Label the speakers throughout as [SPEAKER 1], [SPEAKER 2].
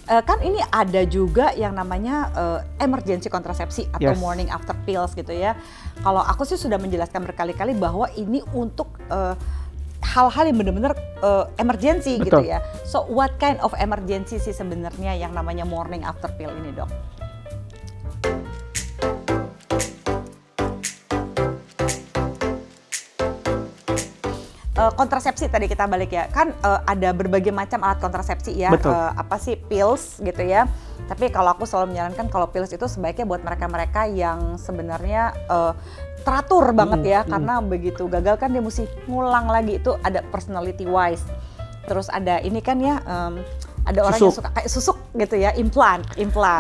[SPEAKER 1] Kan ini ada juga yang namanya emergency kontrasepsi atau
[SPEAKER 2] Yes.
[SPEAKER 1] morning after pills gitu ya. Kalau aku sih sudah menjelaskan berkali-kali bahwa ini untuk hal-hal yang benar-benar emergency gitu
[SPEAKER 2] Betul.
[SPEAKER 1] ya. So what kind of emergency sih sebenarnya yang namanya morning after pill ini, Dok? Kontrasepsi tadi kita balik ya, kan ada berbagai macam alat kontrasepsi ya.
[SPEAKER 2] Betul.
[SPEAKER 1] Apa sih pills gitu ya. Tapi kalau aku selalu menyarankan kalau pills itu sebaiknya buat mereka-mereka yang sebenarnya teratur banget ya, karena begitu gagal kan dia mesti ngulang lagi, itu ada personality wise. Terus ada ini kan ya, ada orang yang suka kayak susuk gitu ya, implant.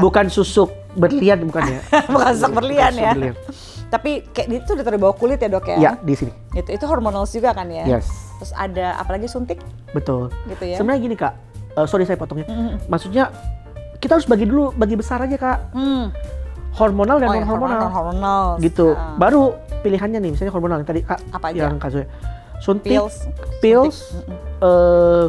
[SPEAKER 2] Bukan susuk berlian, bukan ya?
[SPEAKER 1] Bukan susuk berlian
[SPEAKER 2] Bukan
[SPEAKER 1] ya.
[SPEAKER 2] susuk berlian.
[SPEAKER 1] Tapi kayak itu udah di bawah kulit ya, Dok ya?
[SPEAKER 2] Iya, di sini.
[SPEAKER 1] Itu hormonal juga kan ya?
[SPEAKER 2] Yes.
[SPEAKER 1] Terus ada apalagi suntik
[SPEAKER 2] Betul.
[SPEAKER 1] gitu ya?
[SPEAKER 2] Sebenarnya gini Kak, sorry saya potongnya. Maksudnya kita harus bagi besar aja Kak. Hormonal dan non hormonal.
[SPEAKER 1] Hormonal.
[SPEAKER 2] Gitu. Baru pilihannya nih, misalnya hormonal yang tadi Kak,
[SPEAKER 1] Apa aja?
[SPEAKER 2] yang Kak Zoya. Suntik,
[SPEAKER 1] Pills,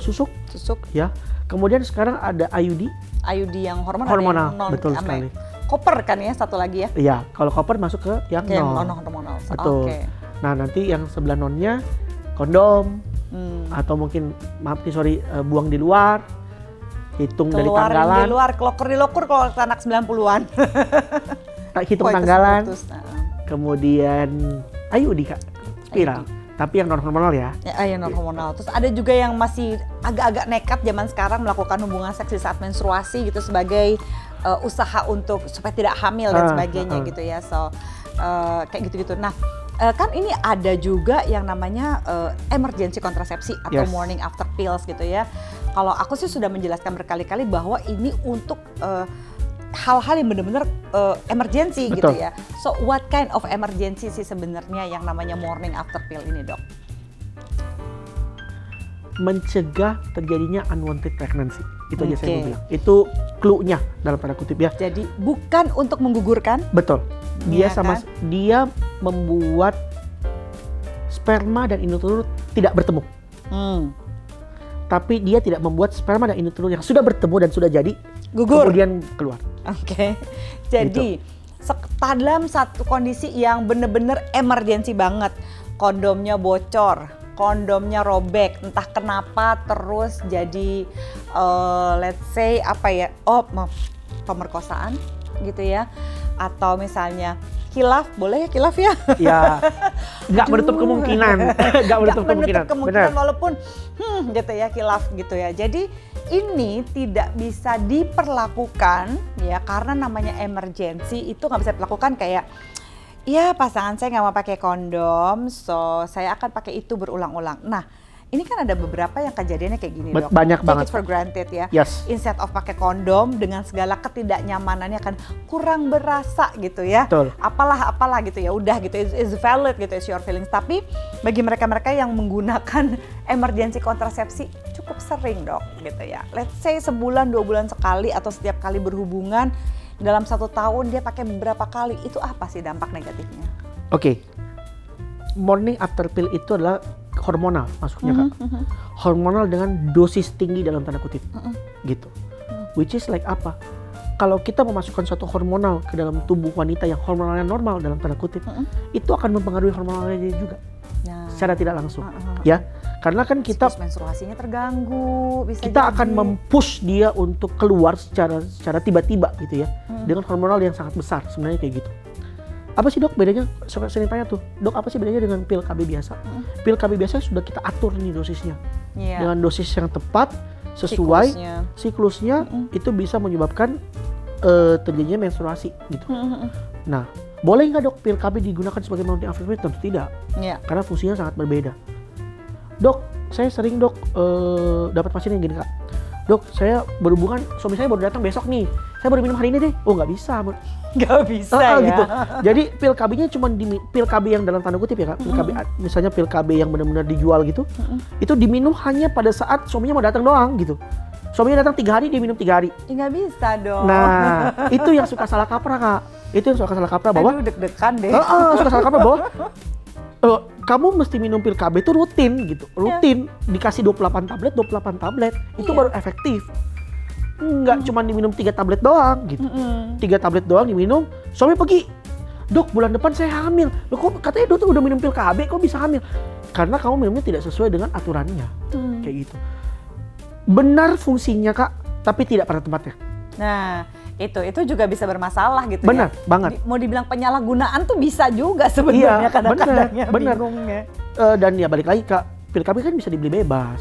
[SPEAKER 2] susuk,
[SPEAKER 1] susuk,
[SPEAKER 2] ya. Kemudian sekarang ada IUD.
[SPEAKER 1] IUD yang hormonal.
[SPEAKER 2] Hormonal,
[SPEAKER 1] yang non,
[SPEAKER 2] betul sekali.
[SPEAKER 1] Koper kan ya satu lagi ya?
[SPEAKER 2] Iya, kalau koper masuk ke yang
[SPEAKER 1] Yang
[SPEAKER 2] non.
[SPEAKER 1] hormonal.
[SPEAKER 2] Betul.
[SPEAKER 1] Oke.
[SPEAKER 2] Nah nanti yang sebelah nonnya kondom atau mungkin buang di luar, hitung dari
[SPEAKER 1] Keluarin
[SPEAKER 2] tanggalan,
[SPEAKER 1] di luar, di lokur kalau anak 90-an.
[SPEAKER 2] hitung
[SPEAKER 1] Wah, itu
[SPEAKER 2] tanggalan,
[SPEAKER 1] seputus.
[SPEAKER 2] kemudian IUD Kak, spiral. Tapi yang non hormonal ya.
[SPEAKER 1] Yang non hormonal. Terus ada juga yang masih agak-agak nekat zaman sekarang melakukan hubungan seks di saat menstruasi gitu sebagai usaha untuk supaya tidak hamil dan sebagainya gitu ya. So kayak gitu-gitu. Nah, kan ini ada juga yang namanya emergency kontrasepsi atau
[SPEAKER 2] Yes.
[SPEAKER 1] morning after pills gitu ya. Kalau aku sih sudah menjelaskan berkali-kali bahwa ini untuk hal-hal yang benar-benar emergency gitu
[SPEAKER 2] Betul.
[SPEAKER 1] ya. So what kind of emergency sih sebenarnya yang namanya morning after pill ini, Dok?
[SPEAKER 2] Mencegah terjadinya unwanted pregnancy. Itu aja saya
[SPEAKER 1] Oke.
[SPEAKER 2] mau bilang. Itu clue-nya dalam tanda kutip ya.
[SPEAKER 1] Jadi bukan untuk menggugurkan.
[SPEAKER 2] Betul. Dia
[SPEAKER 1] Iya kan?
[SPEAKER 2] dia membuat sperma dan induk telur tidak bertemu. Tapi dia tidak membuat sperma dan induk telur yang sudah bertemu dan sudah jadi
[SPEAKER 1] Gugur.
[SPEAKER 2] kemudian keluar.
[SPEAKER 1] Oke. Jadi dalam satu kondisi yang benar-benar emergensi banget, kondomnya bocor, kondomnya robek, entah kenapa terus jadi let's say pemerkosaan gitu ya, atau misalnya khilaf, boleh ya khilaf ya?
[SPEAKER 2] Ya, nggak menutup kemungkinan. Nggak menutup kemungkinan. Benar.
[SPEAKER 1] Walaupun gitu ya, khilaf gitu ya. Jadi ini tidak bisa diperlakukan ya, karena namanya emergency itu nggak bisa dilakukan kayak ya pasangan saya nggak mau pakai kondom, so saya akan pakai itu berulang-ulang. Nah, ini kan ada beberapa yang kejadiannya kayak gini, Dok.
[SPEAKER 2] Banyak
[SPEAKER 1] Take
[SPEAKER 2] banget.
[SPEAKER 1] it for granted ya.
[SPEAKER 2] Yes.
[SPEAKER 1] Instead of pakai kondom dengan segala ketidaknyamanannya akan kurang berasa gitu ya.
[SPEAKER 2] Betul.
[SPEAKER 1] Apalah gitu ya, udah gitu, it's valid gitu, it's your feelings. Tapi bagi mereka-mereka yang menggunakan emergency kontrasepsi cukup sering, Dok, gitu ya. Let's say sebulan, 2 bulan sekali atau setiap kali berhubungan dalam 1 tahun dia pakai beberapa kali, itu apa sih dampak negatifnya?
[SPEAKER 2] Oke. Morning after pill itu adalah hormonal masuknya Kak. Hormonal dengan dosis tinggi dalam tanda kutip. Gitu. Which is like apa? Kalau kita memasukkan suatu hormonal ke dalam tubuh wanita yang hormonalnya normal dalam tanda kutip, itu akan mempengaruhi hormonalnya dia juga.
[SPEAKER 1] Nah,
[SPEAKER 2] Secara tidak langsung. Ya. Karena kan kita
[SPEAKER 1] siklus menstruasinya terganggu, bisa
[SPEAKER 2] kita akan
[SPEAKER 1] jadi.
[SPEAKER 2] mempush dia untuk keluar secara tiba-tiba gitu ya. Dengan hormonal yang sangat besar sebenarnya kayak gitu. Apa sih Dok bedanya? Sering tanya tuh, Dok apa sih bedanya dengan pil KB biasa? Pil KB biasa sudah kita atur nih dosisnya.
[SPEAKER 1] Iya.
[SPEAKER 2] Dengan dosis yang tepat, sesuai siklusnya,
[SPEAKER 1] Mm-mm.
[SPEAKER 2] itu bisa menyebabkan terjadinya menstruasi gitu. Nah, boleh nggak Dok pil KB digunakan sebagai morning after pill? Tentu tidak,
[SPEAKER 1] Iya.
[SPEAKER 2] karena fungsinya sangat berbeda. Dok, saya sering Dok dapat pasien yang gini Kak. Dok, saya berhubungan, suami saya baru datang besok nih. Saya baru minum hari ini deh. Oh nggak bisa.
[SPEAKER 1] Nggak bisa ya.
[SPEAKER 2] Gitu. Jadi pil KB-nya cuma pil KB yang dalam tanda kutip ya Kak. Pil KB, misalnya pil KB yang benar-benar dijual gitu. Itu diminum hanya pada saat suaminya mau datang doang gitu. Suaminya datang 3 hari, dia minum 3 hari.
[SPEAKER 1] Ya, nggak bisa dong.
[SPEAKER 2] Nah, itu yang suka salah kaprah Kak. Itu yang suka salah kaprah bahwa
[SPEAKER 1] Aduh, deg-degan deh.
[SPEAKER 2] suka salah kaprah bahwa kamu mesti minum pil KB itu rutin gitu. Rutin, dikasih 28 tablet, itu
[SPEAKER 1] Iya.
[SPEAKER 2] baru efektif. nggak cuma diminum 3 tablet doang gitu. 3 tablet doang diminum, suami pergi, dok bulan depan saya hamil. Loh kok katanya dok tuh udah minum pil KB kok bisa hamil? Karena kamu minumnya tidak sesuai dengan aturannya. Kayak gitu. Benar fungsinya Kak, tapi tidak pada tempatnya.
[SPEAKER 1] Nah, itu juga bisa bermasalah gitu.
[SPEAKER 2] Benar,
[SPEAKER 1] ya.
[SPEAKER 2] banget.
[SPEAKER 1] Mau dibilang penyalahgunaan tuh bisa juga sebenarnya, kadang-kadang ya,
[SPEAKER 2] benar.
[SPEAKER 1] bingungnya.
[SPEAKER 2] Dan ya balik lagi Kak, pil KB kan bisa dibeli bebas.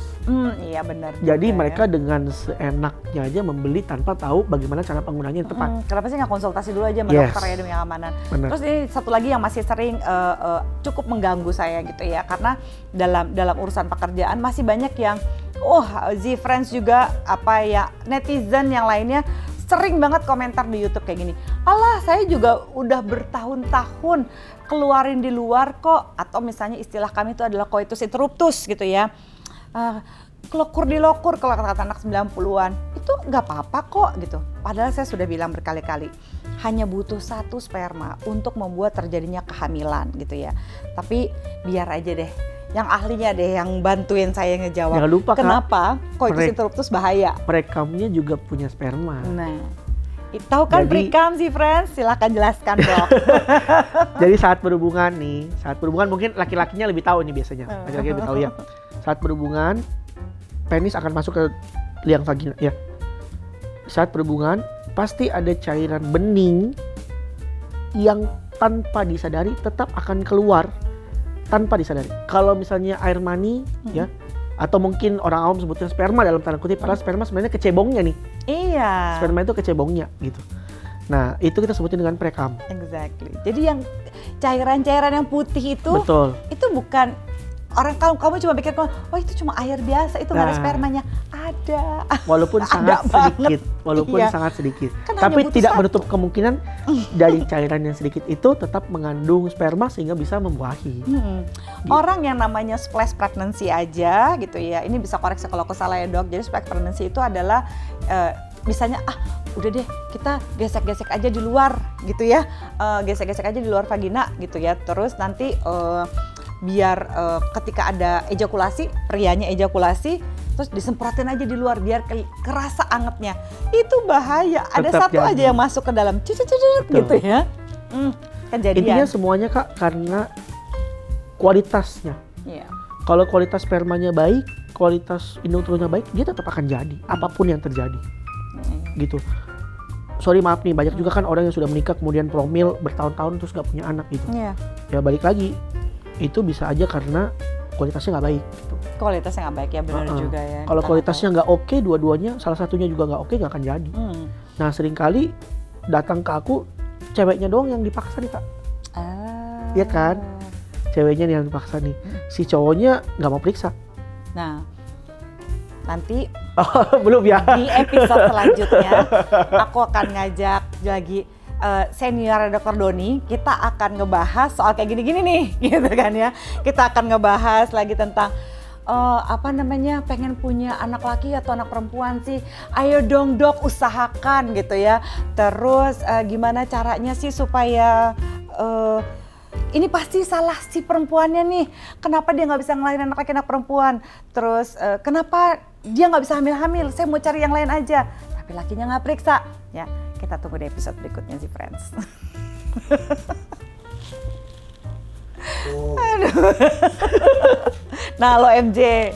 [SPEAKER 1] Iya benar.
[SPEAKER 2] Jadi
[SPEAKER 1] juga,
[SPEAKER 2] mereka dengan seenaknya aja membeli tanpa tahu bagaimana cara penggunaannya yang tepat.
[SPEAKER 1] Kenapa sih nggak konsultasi dulu aja sama
[SPEAKER 2] Yes.
[SPEAKER 1] dokter ya demi keamanan.
[SPEAKER 2] Benar.
[SPEAKER 1] Terus ini satu lagi yang masih sering cukup mengganggu saya gitu ya, karena dalam urusan pekerjaan masih banyak yang Z-Friends juga apa ya, netizen yang lainnya sering banget komentar di YouTube kayak gini. Alah, saya juga udah bertahun-tahun keluarin di luar kok, atau misalnya istilah kami itu adalah coitus interruptus gitu ya. Kelokur di lokur kalau kata anak 90-an, itu nggak apa-apa kok gitu. Padahal saya sudah bilang berkali-kali, hanya butuh 1 sperma untuk membuat terjadinya kehamilan gitu ya. Tapi biar aja deh, yang ahlinya deh yang bantuin saya ngejawab.
[SPEAKER 2] Jangan lupa, Kak,
[SPEAKER 1] kenapa coitus interruptus bahaya.
[SPEAKER 2] Prekamnya juga punya sperma.
[SPEAKER 1] Nah, tahu kan prekam sih friends? Silahkan jelaskan dok.
[SPEAKER 2] Jadi saat berhubungan mungkin laki-lakinya lebih tahu nih biasanya. Laki-laki lebih tahu ya. Saat berhubungan, penis akan masuk ke liang vagina ya. Saat berhubungan pasti ada cairan bening yang tanpa disadari tetap akan keluar tanpa disadari. Kalau misalnya air mani ya, atau mungkin orang awam sebutnya sperma dalam tanda kutip, padahal sperma sebenarnya kecebongnya nih.
[SPEAKER 1] Iya.
[SPEAKER 2] Sperma itu kecebongnya gitu. Nah, itu kita sebutin dengan prekam.
[SPEAKER 1] Exactly. Jadi yang cairan-cairan yang putih itu,
[SPEAKER 2] Betul.
[SPEAKER 1] itu bukan kamu cuma pikir, oh itu cuma air biasa, itu nggak ada spermanya. Ada.
[SPEAKER 2] Walaupun sangat sedikit,
[SPEAKER 1] Iya.
[SPEAKER 2] sangat sedikit.
[SPEAKER 1] Kan
[SPEAKER 2] tapi
[SPEAKER 1] hanya butuh
[SPEAKER 2] tidak
[SPEAKER 1] 1.
[SPEAKER 2] menutup kemungkinan dari cairan yang sedikit itu tetap mengandung sperma sehingga bisa membuahi.
[SPEAKER 1] Orang yang namanya splash pregnancy aja gitu ya, ini bisa koreksi kalau aku salah ya dok. Jadi splash pregnancy itu adalah misalnya udah deh kita gesek-gesek aja di luar gitu ya, gesek-gesek aja di luar vagina gitu ya. Terus nanti biar ketika ada ejakulasi, prianya ejakulasi, terus disemprotin aja di luar biar kerasa angetnya. Itu bahaya. Ada
[SPEAKER 2] Tetap
[SPEAKER 1] satu
[SPEAKER 2] jadi.
[SPEAKER 1] aja yang masuk ke dalam gitu ya. Kejadian.
[SPEAKER 2] Intinya semuanya Kak karena kualitasnya.
[SPEAKER 1] Iya.
[SPEAKER 2] Kalau kualitas spermanya baik, kualitas indung telurnya baik, dia tetap akan jadi apapun yang terjadi. Gitu. Sorry maaf nih, banyak juga kan orang yang sudah menikah kemudian promil bertahun-tahun terus gak punya anak gitu.
[SPEAKER 1] Iya.
[SPEAKER 2] Ya balik lagi, itu bisa aja karena kualitasnya nggak baik. Gitu.
[SPEAKER 1] Kualitasnya nggak baik ya, benar juga ya.
[SPEAKER 2] Kalau
[SPEAKER 1] Kita
[SPEAKER 2] kualitasnya nggak oke, dua-duanya salah satunya juga nggak oke, nggak akan jadi. Nah seringkali datang ke aku ceweknya doang yang dipaksa nih Kak. Iya kan? Ceweknya nih yang dipaksa nih. Si cowoknya nggak mau periksa.
[SPEAKER 1] Nah, nanti
[SPEAKER 2] Belum ya?
[SPEAKER 1] di episode selanjutnya aku akan ngajak lagi senior Dr. Doni. Kita akan ngebahas soal kayak gini-gini nih, gitu kan ya. Kita akan ngebahas lagi tentang pengen punya anak laki atau anak perempuan sih. Ayo dong dok, usahakan gitu ya. Terus gimana caranya sih supaya ini pasti salah si perempuannya nih. Kenapa dia nggak bisa ngelahirin anak laki anak perempuan? Terus kenapa dia nggak bisa hamil-hamil? Saya mau cari yang lain aja. Tapi lakinya nggak periksa. Ya, kita tunggu di episode berikutnya sih friends. Aduh. Nah lo MJ,